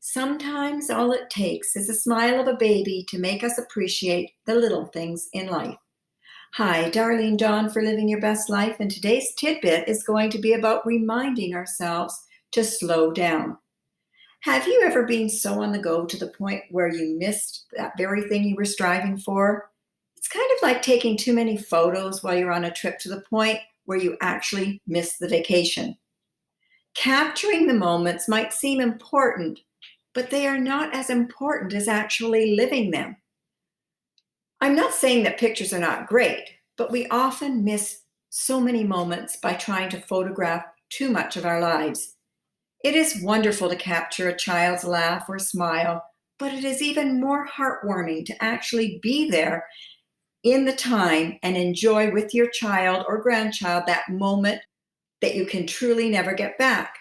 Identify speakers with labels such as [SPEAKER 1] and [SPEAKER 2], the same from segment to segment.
[SPEAKER 1] Sometimes all it takes is a smile of a baby to make us appreciate the little things in life. Hi, Darlene Dawn for Living Your Best Life, and today's tidbit is going to be about reminding ourselves to slow down. Have you ever been so on the go to the point where you missed that very thing you were striving for? It's kind of like taking too many photos while you're on a trip to the point where you actually miss the vacation. Capturing the moments might seem important, but they are not as important as actually living them. I'm not saying that pictures are not great, but we often miss so many moments by trying to photograph too much of our lives. It is wonderful to capture a child's laugh or smile, but it is even more heartwarming to actually be there in the time and enjoy with your child or grandchild that moment that you can truly never get back.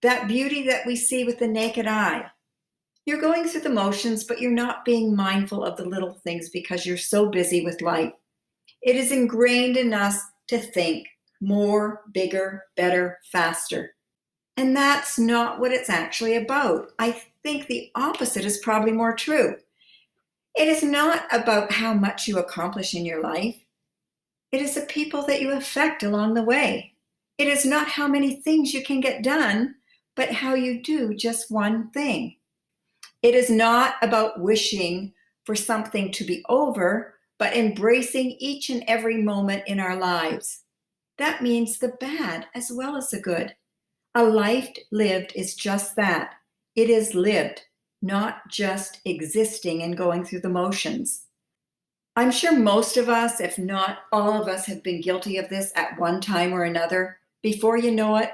[SPEAKER 1] That beauty that we see with the naked eye. You're going through the motions, but you're not being mindful of the little things because you're so busy with life. It is ingrained in us to think more, bigger, better, faster. And that's not what it's actually about. I think the opposite is probably more true. It is not about how much you accomplish in your life. It is the people that you affect along the way. It is not how many things you can get done, but how you do just one thing. It is not about wishing for something to be over, but embracing each and every moment in our lives. That means the bad as well as the good. A life lived is just that. It is lived, not just existing and going through the motions. I'm sure most of us, if not all of us, have been guilty of this at one time or another. Before you know it,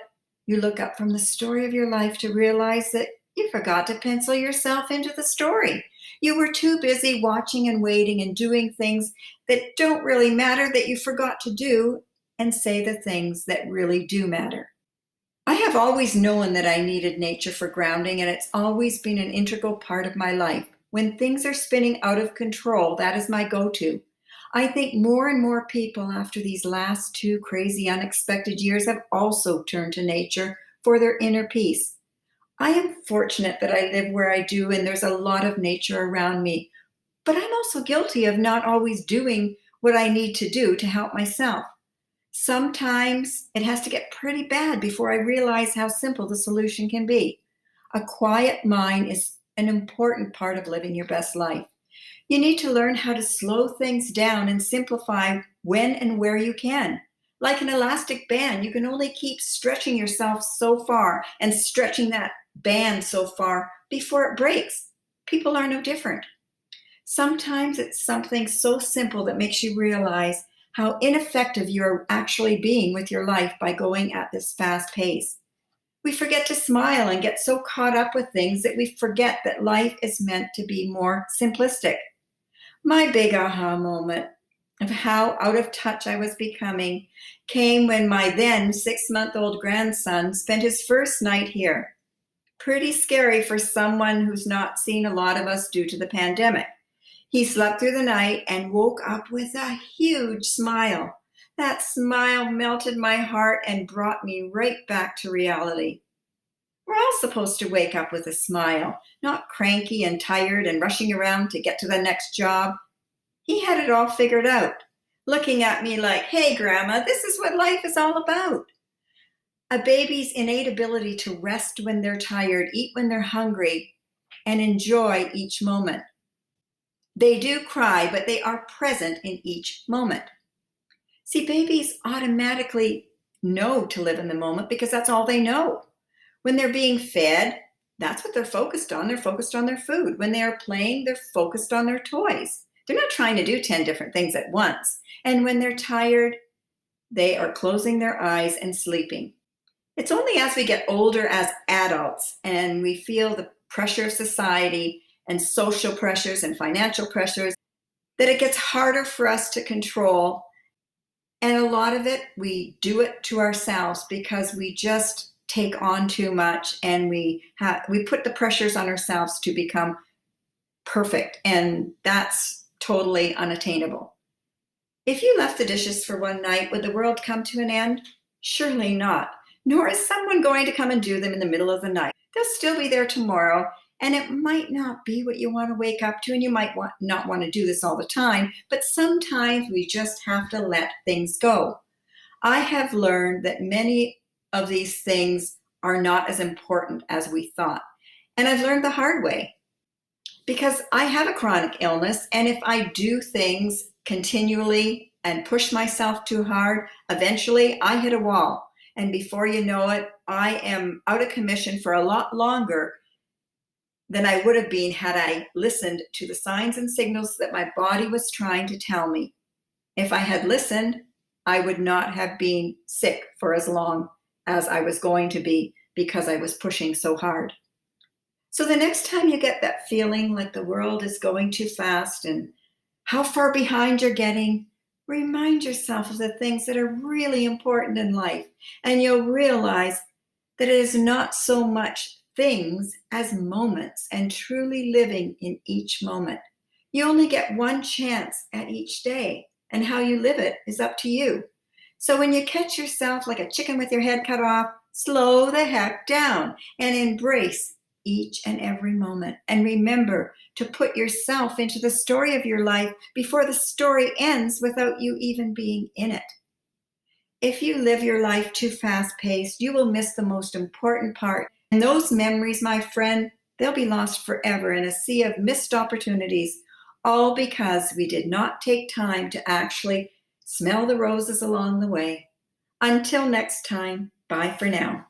[SPEAKER 1] you look up from the story of your life to realize that you forgot to pencil yourself into the story. You were too busy watching and waiting and doing things that don't really matter that you forgot to do and say the things that really do matter. I have always known that I needed nature for grounding, and it's always been an integral part of my life. When things are spinning out of control, that is my go-to. I think more and more people after these last 2 crazy, unexpected years have also turned to nature for their inner peace. I am fortunate that I live where I do and there's a lot of nature around me, but I'm also guilty of not always doing what I need to do to help myself. Sometimes it has to get pretty bad before I realize how simple the solution can be. A quiet mind is an important part of living your best life. You need to learn how to slow things down and simplify when and where you can. Like an elastic band, you can only keep stretching yourself so far and stretching that band so far before it breaks. People are no different. Sometimes it's something so simple that makes you realize how ineffective you're actually being with your life by going at this fast pace. We forget to smile and get so caught up with things that we forget that life is meant to be more simplistic. My big aha moment of how out of touch I was becoming came when my then 6-month-old grandson spent his first night here. Pretty scary for someone who's not seen a lot of us due to the pandemic. He slept through the night and woke up with a huge smile. That smile melted my heart and brought me right back to reality. We're all supposed to wake up with a smile, not cranky and tired and rushing around to get to the next job. He had it all figured out, looking at me like, "Hey, Grandma, this is what life is all about." A baby's innate ability to rest when they're tired, eat when they're hungry, and enjoy each moment. They do cry, but they are present in each moment. See, babies automatically know to live in the moment because that's all they know. When they're being fed, that's what they're focused on. They're focused on their food. When they are playing, they're focused on their toys. They're not trying to do 10 different things at once. And when they're tired, they are closing their eyes and sleeping. It's only as we get older as adults and we feel the pressure of society and social pressures and financial pressures that it gets harder for us to control. And a lot of it, we do it to ourselves because we just take on too much and we put the pressures on ourselves to become perfect, and that's totally unattainable. If you left the dishes for one night, would the world come to an end? Surely not. Nor is someone going to come and do them in the middle of the night. They'll still be there tomorrow, And it might not be what you want to wake up to, and you might not want to do this all the time, but sometimes we just have to let things go. I have learned that many of these things are not as important as we thought. And I've learned the hard way because I have a chronic illness. And if I do things continually and push myself too hard, eventually I hit a wall. And before you know it, I am out of commission for a lot longer than I would have been had I listened to the signs and signals that my body was trying to tell me. If I had listened, I would not have been sick for as long as I was going to be because I was pushing so hard. So the next time you get that feeling like the world is going too fast and how far behind you're getting, remind yourself of the things that are really important in life, and you'll realize that it is not so much things as moments and truly living in each moment. You only get one chance at each day, and how you live it is up to you. So when you catch yourself like a chicken with your head cut off, slow the heck down and embrace each and every moment. And remember to put yourself into the story of your life before the story ends without you even being in it. If you live your life too fast-paced, you will miss the most important part. And those memories, my friend, they'll be lost forever in a sea of missed opportunities, all because we did not take time to actually smell the roses along the way. Until next time, bye for now.